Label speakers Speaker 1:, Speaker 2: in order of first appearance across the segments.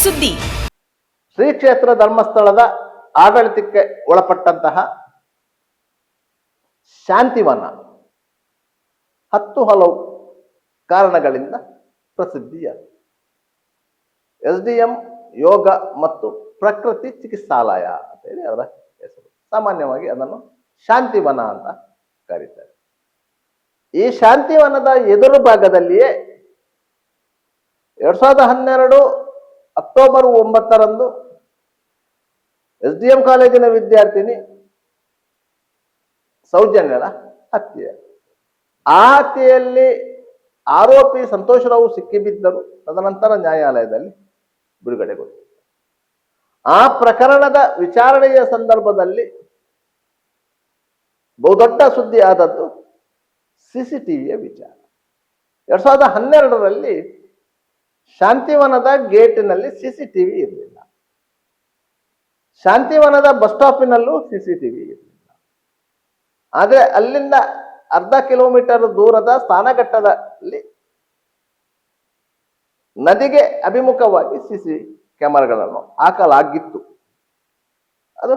Speaker 1: ಸುದ್ದಿ.
Speaker 2: ಶ್ರೀ ಕ್ಷೇತ್ರ ಧರ್ಮಸ್ಥಳದ ಆಡಳಿತಕ್ಕೆ ಒಳಪಟ್ಟಂತಹ ಶಾಂತಿವನ 10 ಹಲವು ಕಾರಣಗಳಿಂದ ಪ್ರಸಿದ್ಧಿಯ SDM ಯೋಗ ಮತ್ತು ಪ್ರಕೃತಿ ಚಿಕಿತ್ಸಾಲಯ ಅಂತ ಹೇಳಿ ಅದರ ಹೆಸರು. ಸಾಮಾನ್ಯವಾಗಿ ಅದನ್ನು ಶಾಂತಿವನ ಅಂತ ಕರೀತಾರೆ. ಈ ಶಾಂತಿವನದ ಎದುರು ಭಾಗದಲ್ಲಿಯೇ 2012 ಅಕ್ಟೋಬರ್ 9ರಂದು SDM ಕಾಲೇಜಿನ ವಿದ್ಯಾರ್ಥಿನಿ ಸೌಜನ್ಯಳ ಹತ್ಯೆ. ಆ ಹತ್ಯೆಯಲ್ಲಿ ಆರೋಪಿ ಸಂತೋಷ್ ರಾವ್ ಸಿಕ್ಕಿಬಿದ್ದರು. ತದನಂತರ ನ್ಯಾಯಾಲಯದಲ್ಲಿ ಬಿಡುಗಡೆಗೊಂಡಿತು. ಆ ಪ್ರಕರಣದ ವಿಚಾರಣೆಯ ಸಂದರ್ಭದಲ್ಲಿ ಬಹುದೊಡ್ಡ ಸುದ್ದಿ ಆದದ್ದು CCTVಯ ವಿಚಾರ. 2012ರಲ್ಲಿ ಶಾಂತಿವನದ ಗೇಟಿನಲ್ಲಿ CCTV ಇರಲಿಲ್ಲ. ಶಾಂತಿವನದ ಬಸ್ ಸ್ಟಾಪಿನಲ್ಲೂ CCTV ಇರಲಿಲ್ಲ. ಆದರೆ ಅಲ್ಲಿಂದ ಅರ್ಧ ಕಿಲೋಮೀಟರ್ ದೂರದ ಸ್ನಾನಘಟ್ಟದಲ್ಲಿ ನದಿಗೆ ಅಭಿಮುಖವಾಗಿ CC ಕ್ಯಾಮೆರಾಗಳನ್ನು ಹಾಕಲಾಗಿತ್ತು. ಅದು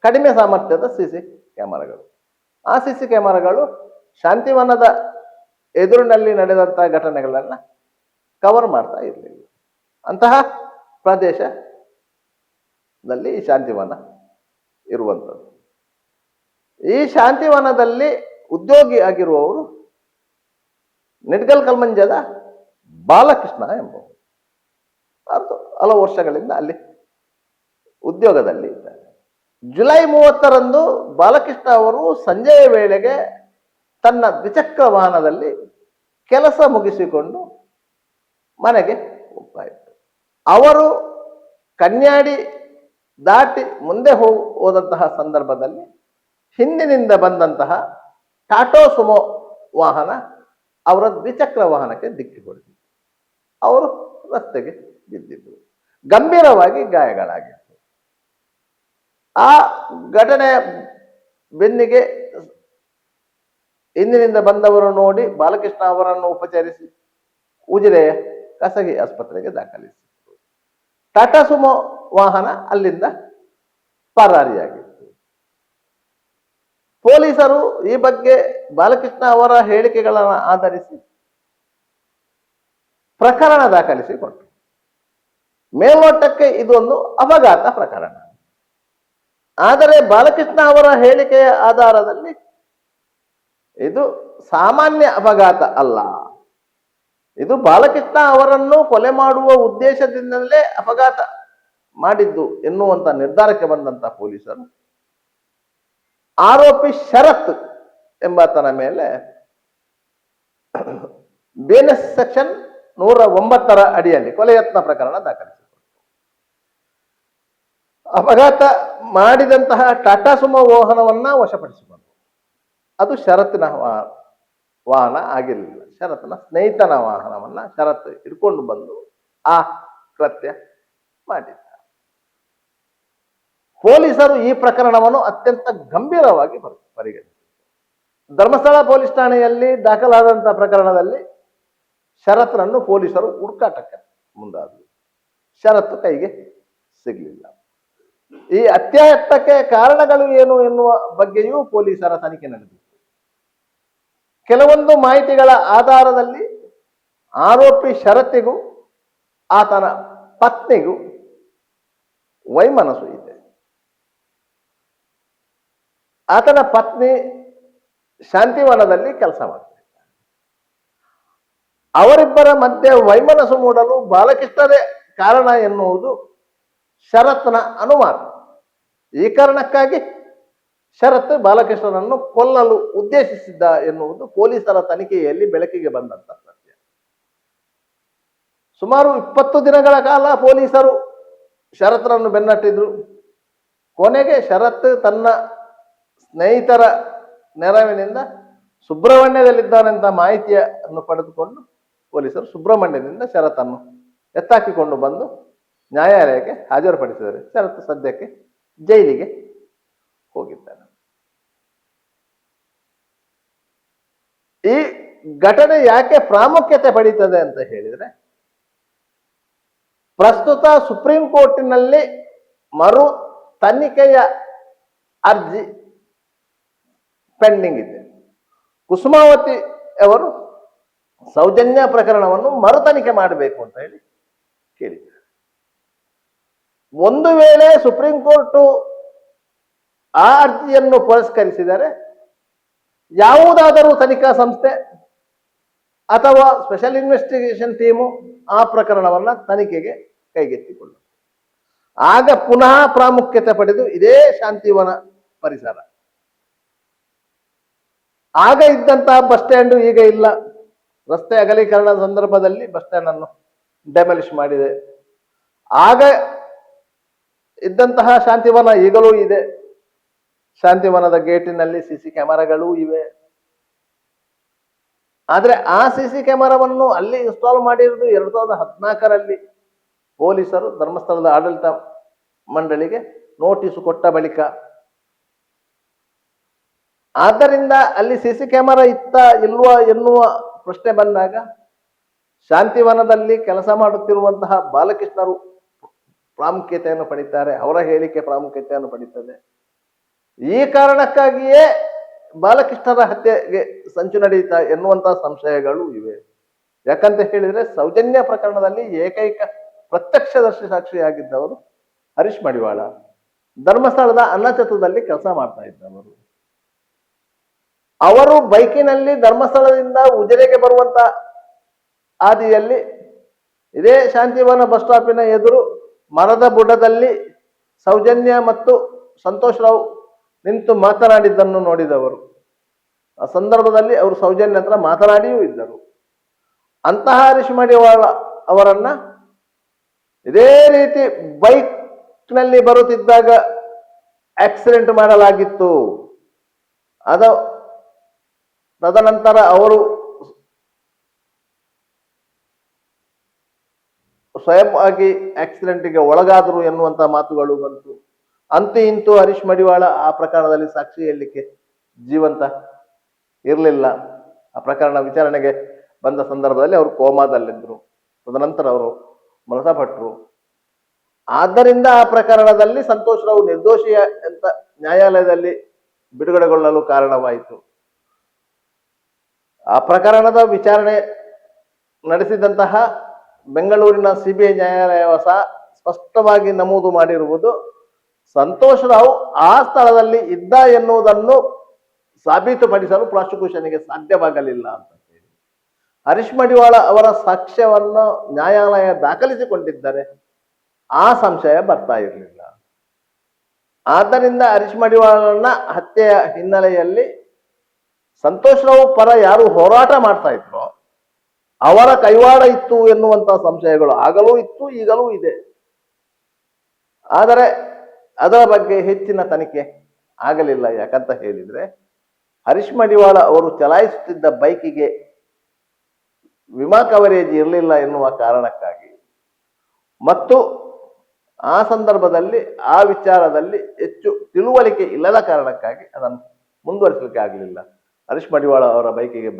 Speaker 2: ಕಡಿಮೆ ಸಾಮರ್ಥ್ಯದ CC ಕ್ಯಾಮೆರಾಗಳು. ಆ CC ಕ್ಯಾಮೆರಾಗಳು ಶಾಂತಿವನದ ಎದುರಿನಲ್ಲಿ ನಡೆದಂತಹ ಘಟನೆಗಳನ್ನು ಕವರ್ ಮಾಡ್ತಾ ಇರಲಿಲ್ಲ. ಅಂತಹ ಪ್ರದೇಶದಲ್ಲಿ ಈ ಶಾಂತಿವನ ಇರುವಂಥದ್ದು. ಈ ಶಾಂತಿವನದಲ್ಲಿ ಉದ್ಯೋಗಿ ಆಗಿರುವವರು ನಿಡ್ಗಲ್ ಕಲ್ಮಂಜದ ಬಾಲಕೃಷ್ಣ ಎಂಬುವರು. ಹಲವು ವರ್ಷಗಳಿಂದ ಅಲ್ಲಿ ಉದ್ಯೋಗದಲ್ಲಿ ಇದ್ದಾರೆ. ಜುಲೈ 30ರಂದು ಬಾಲಕೃಷ್ಣ ಅವರು ಸಂಜೆಯ ವೇಳೆಗೆ ತನ್ನ ದ್ವಿಚಕ್ರ ವಾಹನದಲ್ಲಿ ಕೆಲಸ ಮುಗಿಸಿಕೊಂಡು ಮನೆಗೆ ಹೋಗ್ತಾ ಇದ್ದರು. ಅವರು ಕನ್ಯಾಡಿ ದಾಟಿ ಮುಂದೆ ಹೋದಂತಹ ಸಂದರ್ಭದಲ್ಲಿ ಹಿಂದಿನಿಂದ ಬಂದಂತಹ ಟಾಟಾ ಸುಮೋ ವಾಹನ ಅವರ ದ್ವಿಚಕ್ರ ವಾಹನಕ್ಕೆ ಡಿಕ್ಕಿ ಹೊಡೆದಿತ್ತು. ಅವರು ರಸ್ತೆಗೆ ಬಿದ್ದಿದ್ದರು. ಗಂಭೀರವಾಗಿ ಗಾಯಗಳಾಗಿತ್ತು. ಆ ಘಟನೆಯ ಬೆನ್ನಿಗೆ ಹಿಂದಿನಿಂದ ಬಂದವರು ನೋಡಿ ಬಾಲಕೃಷ್ಣ ಅವರನ್ನು ಉಪಚರಿಸಿ ಉಜಿರೆಯ ಖಾಸಗಿ ಆಸ್ಪತ್ರೆಗೆ ದಾಖಲಿಸಿದರು. ಟಾಟಾ ಸುಮೋ ವಾಹನ ಅಲ್ಲಿಂದ ಪರಾರಿಯಾಗಿತ್ತು. ಪೊಲೀಸರು ಈ ಬಗ್ಗೆ ಬಾಲಕೃಷ್ಣ ಅವರ ಹೇಳಿಕೆಗಳನ್ನು ಆಧರಿಸಿ ಪ್ರಕರಣ ದಾಖಲಿಸಿಕೊಂಡರು. ಮೇಲ್ನೋಟಕ್ಕೆ ಇದೊಂದು ಅಪಘಾತ ಪ್ರಕರಣ. ಆದರೆ ಬಾಲಕೃಷ್ಣ ಅವರ ಹೇಳಿಕೆಯ ಆಧಾರದಲ್ಲಿ ಇದು ಸಾಮಾನ್ಯ ಅಪಘಾತ ಅಲ್ಲ, ಇದು ಬಾಲಕೃಷ್ಣ ಅವರನ್ನು ಕೊಲೆ ಮಾಡುವ ಉದ್ದೇಶದಿಂದಲೇ ಅಪಘಾತ ಮಾಡಿದ್ದು ಎನ್ನುವಂತ ನಿರ್ಧಾರಕ್ಕೆ ಬಂದಂತ ಪೊಲೀಸರು ಆರೋಪಿ ಶರತ್ ಎಂಬಾತನ ಮೇಲೆ BNS ಸೆಕ್ಷನ್ 109ರ ಅಡಿಯಲ್ಲಿ ಕೊಲೆ ಯತ್ನ ಪ್ರಕರಣ ದಾಖಲಿಸಿಕೊಂಡರು. ಅಪಘಾತ ಮಾಡಿದಂತಹ ಟಾಟಾ ಸುಮೋ ವಾಹನವನ್ನ ವಶಪಡಿಸಿಕೊಂಡರು. ಅದು ಶರತ್ತಿನ ವಾಹನ ಆಗಿರಲಿಲ್ಲ. ಶರತ್ನ ಸ್ನೇಹಿತನ ವಾಹನವನ್ನ ಶರತ್ ಹಿಡ್ಕೊಂಡು ಬಂದು ಆ ಕೃತ್ಯ ಮಾಡಿದ್ದ. ಪೊಲೀಸರು ಈ ಪ್ರಕರಣವನ್ನು ಅತ್ಯಂತ ಗಂಭೀರವಾಗಿ ಪರಿಗಣಿಸಿದರು. ಧರ್ಮಸ್ಥಳ ಪೊಲೀಸ್ ಠಾಣೆಯಲ್ಲಿ ದಾಖಲಾದಂತಹ ಪ್ರಕರಣದಲ್ಲಿ ಶರತ್ನನ್ನು ಪೊಲೀಸರು ಹುಡುಕಾಟಕ್ಕೆ ಮುಂದಾದರು. ಶರತ್ ಕೈಗೆ ಸಿಗಲಿಲ್ಲ. ಈ ಹತ್ಯಾಯತ್ನಕ್ಕೆ ಕಾರಣಗಳು ಏನು ಎನ್ನುವ ಬಗ್ಗೆಯೂ ಪೊಲೀಸರ ತನಿಖೆ ನಡೆದಿತ್ತು. ಕೆಲವೊಂದು ಮಾಹಿತಿಗಳ ಆಧಾರದಲ್ಲಿ ಆರೋಪಿ ಶರತ್ತಿಗೂ ಆತನ ಪತ್ನಿಗೂ ವೈಮನಸ್ಸು ಇದೆ. ಆತನ ಪತ್ನಿ ಶಾಂತಿವನದಲ್ಲಿ ಕೆಲಸ ಮಾಡ್ತಾರೆ. ಅವರಿಬ್ಬರ ಮಧ್ಯೆ ವೈಮನಸ್ಸು ಮೂಡಲು ಬಾಲಕೃಷ್ಣರೇ ಕಾರಣ ಎನ್ನುವುದು ಶರತ್ನ ಅನುಮಾನ. ಈ ಕಾರಣಕ್ಕಾಗಿ ಶರತ್ ಬಾಲಕೃಷ್ಣನನ್ನು ಕೊಲ್ಲಲು ಉದ್ದೇಶಿಸಿದ್ದ ಎನ್ನುವುದು ಪೊಲೀಸರ ತನಿಖೆಯಲ್ಲಿ ಬೆಳಕಿಗೆ ಬಂದಂತ ಸತ್ಯ. ಸುಮಾರು 20 ದಿನಗಳ ಕಾಲ ಪೊಲೀಸರು ಶರತ್ನನ್ನು ಬೆನ್ನಟ್ಟಿದ್ರು. ಕೊನೆಗೆ ಶರತ್ ತನ್ನ ಸ್ನೇಹಿತರ ನೆರವಿನಿಂದ ಸುಬ್ರಹ್ಮಣ್ಯದಲ್ಲಿದ್ದಾನೆಂತ ಮಾಹಿತಿಯನ್ನು ಪಡೆದುಕೊಂಡು ಪೊಲೀಸರು ಸುಬ್ರಹ್ಮಣ್ಯದಿಂದ ಶರತ್ತನ್ನು ಎತ್ತಾಕಿಕೊಂಡು ಬಂದು ನ್ಯಾಯಾಲಯಕ್ಕೆ ಹಾಜರುಪಡಿಸಿದರೆ ಶರತ್ ಸದ್ಯಕ್ಕೆ ಜೈಲಿಗೆ ಹೋಗಿದ್ದಾನೆ. ಈ ಘಟನೆ ಯಾಕೆ ಪ್ರಾಮುಖ್ಯತೆ ಪಡೀತದೆ ಅಂತ ಹೇಳಿದ್ರೆ, ಪ್ರಸ್ತುತ ಸುಪ್ರೀಂ ಕೋರ್ಟಿನಲ್ಲಿ ಮರು ತನಿಖೆಯ ಅರ್ಜಿ ಪೆಂಡಿಂಗ್ ಇದೆ. ಕುಸುಮಾವತಿ ಅವರು ಸೌಜನ್ಯ ಪ್ರಕರಣವನ್ನು ಮರು ತನಿಖೆ ಮಾಡಬೇಕು ಅಂತ ಹೇಳಿ ಕೇಳಿದ್ದಾರೆ. ಒಂದು ವೇಳೆ ಸುಪ್ರೀಂ ಕೋರ್ಟ್ ಆ ಅರ್ಜಿಯನ್ನು ಪುರಸ್ಕರಿಸಿದರೆ ಯಾವುದಾದರೂ ತನಿಖಾ ಸಂಸ್ಥೆ ಅಥವಾ ಸ್ಪೆಷಲ್ ಇನ್ವೆಸ್ಟಿಗೇಷನ್ ಟೀಮು ಆ ಪ್ರಕರಣವನ್ನ ತನಿಖೆಗೆ ಕೈಗೆತ್ತಿಕೊಳ್ಳುತ್ತೆ. ಆಗ ಪುನಃ ಪ್ರಾಮುಖ್ಯತೆ ಪಡೆದು ಇದೇ ಶಾಂತಿವನ ಪರಿಸರ, ಆಗ ಇದ್ದಂತಹ ಬಸ್ ಸ್ಟ್ಯಾಂಡು ಈಗ ಇಲ್ಲ. ರಸ್ತೆ ಅಗಲೀಕರಣದ ಸಂದರ್ಭದಲ್ಲಿ ಬಸ್ ಸ್ಟ್ಯಾಂಡ್ ಅನ್ನು ಡೆಮಾಲಿಷ್ ಮಾಡಿದೆ. ಆಗ ಇದ್ದಂತಹ ಶಾಂತಿವನ ಈಗಲೂ ಇದೆ. ಶಾಂತಿವನದ ಗೇಟಿನಲ್ಲಿ ಸಿಸಿ ಕ್ಯಾಮೆರಾಗಳೂ ಇವೆ. ಆದ್ರೆ ಆ ಸಿಸಿ ಕ್ಯಾಮೆರಾವನ್ನು ಅಲ್ಲಿ ಇನ್ಸ್ಟಾಲ್ ಮಾಡಿರುವುದು 2014ರಲ್ಲಿ ಪೊಲೀಸರು ಧರ್ಮಸ್ಥಳದ ಆಡಳಿತ ಮಂಡಳಿಗೆ ನೋಟಿಸ್ ಕೊಟ್ಟ ಬಳಿಕ. ಆದ್ದರಿಂದ ಅಲ್ಲಿ ಸಿಸಿ ಕ್ಯಾಮೆರಾ ಇತ್ತ ಇಲ್ವಾ ಎನ್ನುವ ಪ್ರಶ್ನೆ ಬಂದಾಗ ಶಾಂತಿವನದಲ್ಲಿ ಕೆಲಸ ಮಾಡುತ್ತಿರುವಂತಹ ಬಾಲಕೃಷ್ಣರು ಪ್ರಾಮುಖ್ಯತೆಯನ್ನು ಪಡೀತಾರೆ, ಅವರ ಹೇಳಿಕೆ ಪ್ರಾಮುಖ್ಯತೆಯನ್ನು ಪಡೀತದೆ. ಈ ಕಾರಣಕ್ಕಾಗಿಯೇ ಬಾಲಕೃಷ್ಣರ ಹತ್ಯೆಗೆ ಸಂಚು ನಡೆಯಿತಾ ಎನ್ನುವಂತಹ ಸಂಶಯಗಳು ಇವೆ. ಯಾಕಂತ ಹೇಳಿದ್ರೆ ಸೌಜನ್ಯ ಪ್ರಕರಣದಲ್ಲಿ ಏಕೈಕ ಪ್ರತ್ಯಕ್ಷದರ್ಶಿ ಸಾಕ್ಷಿಯಾಗಿದ್ದವರು ಹರೀಶ್ ಮಡಿವಾಳ, ಧರ್ಮಸ್ಥಳದ ಅನ್ನಛತ್ರದಲ್ಲಿ ಕೆಲಸ ಮಾಡ್ತಾ ಇದ್ದವರು. ಅವರು ಬೈಕಿನಲ್ಲಿ ಧರ್ಮಸ್ಥಳದಿಂದ ಉಜಿರೆಗೆ ಬರುವಂತ ಹಾದಿಯಲ್ಲಿ ಇದೇ ಶಾಂತಿವನ ಬಸ್ ಸ್ಟಾಪಿನ ಎದುರು ಮರದ ಬುಡದಲ್ಲಿ ಸೌಜನ್ಯ ಮತ್ತು ಸಂತೋಷ್ ರಾವ್ ನಿಂತು ಮಾತನಾಡಿದ್ದನ್ನು ನೋಡಿದವರು. ಆ ಸಂದರ್ಭದಲ್ಲಿ ಅವರು ಸೌಜನ್ಯ ಹತ್ರ ಮಾತನಾಡಿಯೂ ಇದ್ದರು. ಅಂತಹ ಹರೀಶ್ ಮಡಿವಾಳ ಅವರನ್ನ ಇದೇ ರೀತಿ ಬೈಕ್ನಲ್ಲಿ ಬರುತ್ತಿದ್ದಾಗ ಆಕ್ಸಿಡೆಂಟ್ ಮಾಡಲಾಗಿತ್ತು. ತದನಂತರ ಅವರು ಸ್ವಯಂ ಆಗಿ ಆಕ್ಸಿಡೆಂಟ್ಗೆ ಒಳಗಾದರು ಎನ್ನುವಂತ ಮಾತುಗಳು ಬಂತು. ಅಂತೂ ಇಂತೂ ಹರೀಶ್ ಮಡಿವಾಳ ಆ ಪ್ರಕರಣದಲ್ಲಿ ಸಾಕ್ಷಿ ಹೇಳಲಿಕ್ಕೆ ಜೀವಂತ ಇರಲಿಲ್ಲ. ಆ ಪ್ರಕರಣ ವಿಚಾರಣೆಗೆ ಬಂದ ಸಂದರ್ಭದಲ್ಲಿ ಅವರು ಕೋಮಾದಲ್ಲಿದ್ದರು. ತದನಂತರ ಅವರು ಮೃತಪಟ್ಟರು. ಆದ್ದರಿಂದ ಆ ಪ್ರಕರಣದಲ್ಲಿ ಸಂತೋಷ್ ರಾವ್ ನಿರ್ದೋಷಿಯ ಅಂತ ನ್ಯಾಯಾಲಯದಲ್ಲಿ ಬಿಡುಗಡೆಗೊಳ್ಳಲು ಕಾರಣವಾಯಿತು. ಆ ಪ್ರಕರಣದ ವಿಚಾರಣೆ ನಡೆಸಿದಂತಹ ಬೆಂಗಳೂರಿನ ಸಿಬಿಐ ನ್ಯಾಯಾಲಯ ಸಹ ಸ್ಪಷ್ಟವಾಗಿ ನಮೂದು ಮಾಡಿರುವುದು ಸಂತೋಷ್ ರಾವ್ ಆ ಸ್ಥಳದಲ್ಲಿ ಇದ್ದ ಎನ್ನುವುದನ್ನು ಸಾಬೀತುಪಡಿಸಲು ಪ್ರಾಸಿಕ್ಯೂಷನ್ಗೆ ಸಾಧ್ಯವಾಗಲಿಲ್ಲ ಅಂತ ಹೇಳಿ. ಹರೀಶ್ ಮಡಿವಾಳ ಅವರ ಸಾಕ್ಷ್ಯವನ್ನು ನ್ಯಾಯಾಲಯ ದಾಖಲಿಸಿಕೊಂಡಿದ್ದರೆ ಆ ಸಂಶಯ ಬರ್ತಾ ಇರಲಿಲ್ಲ. ಆದ್ದರಿಂದ ಹರೀಶ್ ಮಡಿವಾಳನ ಹತ್ಯೆಯ ಹಿನ್ನೆಲೆಯಲ್ಲಿ ಸಂತೋಷ್ ರಾವ್ ಪರ ಯಾರು ಹೋರಾಟ ಮಾಡ್ತಾ ಇದ್ರು ಅವರ ಕೈವಾಡ ಇತ್ತು ಎನ್ನುವಂತಹ ಸಂಶಯಗಳು ಆಗಲೂ ಇತ್ತು, ಈಗಲೂ ಇದೆ. ಆದರೆ ಅದರ ಬಗ್ಗೆ ಹೆಚ್ಚಿನ ತನಿಖೆ ಆಗಲಿಲ್ಲ. ಯಾಕಂತ ಹೇಳಿದ್ರೆ ಹರೀಶ್ ಮಡಿವಾಳ ಅವರು ಚಲಾಯಿಸುತ್ತಿದ್ದ ಬೈಕಿಗೆ ವಿಮಾ ಕವರೇಜ್ ಇರಲಿಲ್ಲ ಎನ್ನುವ ಕಾರಣಕ್ಕಾಗಿ ಮತ್ತು ಆ ಸಂದರ್ಭದಲ್ಲಿ ಆ ವಿಚಾರದಲ್ಲಿ ಹೆಚ್ಚು ತಿಳುವಳಿಕೆ ಇಲ್ಲದ ಕಾರಣಕ್ಕಾಗಿ ಅದನ್ನು ಮುಂದುವರಿಸಲಿಕ್ಕೆ ಆಗಲಿಲ್ಲ. ಹರೀಶ್ ಮಡಿವಾಳ ಅವರ ಬೈಕಿಗೆ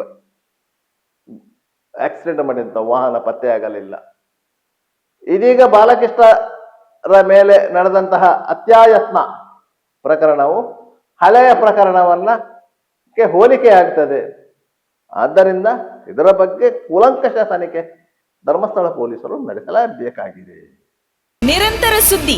Speaker 2: ಆಕ್ಸಿಡೆಂಟ್ ಮಾಡಿದಂಥ ವಾಹನ ಪತ್ತೆಯಾಗಲಿಲ್ಲ. ಇದೀಗ ಬಾಲಕೃಷ್ಣರ ಮೇಲೆ ನಡೆದಂತಹ ಹತ್ಯಾಯತ್ನ ಪ್ರಕರಣವು ಹಳೆಯ ಪ್ರಕರಣಕ್ಕೆ ಹೋಲಿಕೆ ಆಗ್ತದೆ. ಆದ್ದರಿಂದ ಇದರ ಬಗ್ಗೆ ಕೂಲಂಕಷ ತನಿಖೆ ಧರ್ಮಸ್ಥಳ ಪೊಲೀಸರು ನಡೆಸಲೇಬೇಕಾಗಿದೆ.
Speaker 1: ನಿರಂತರ ಸುದ್ದಿ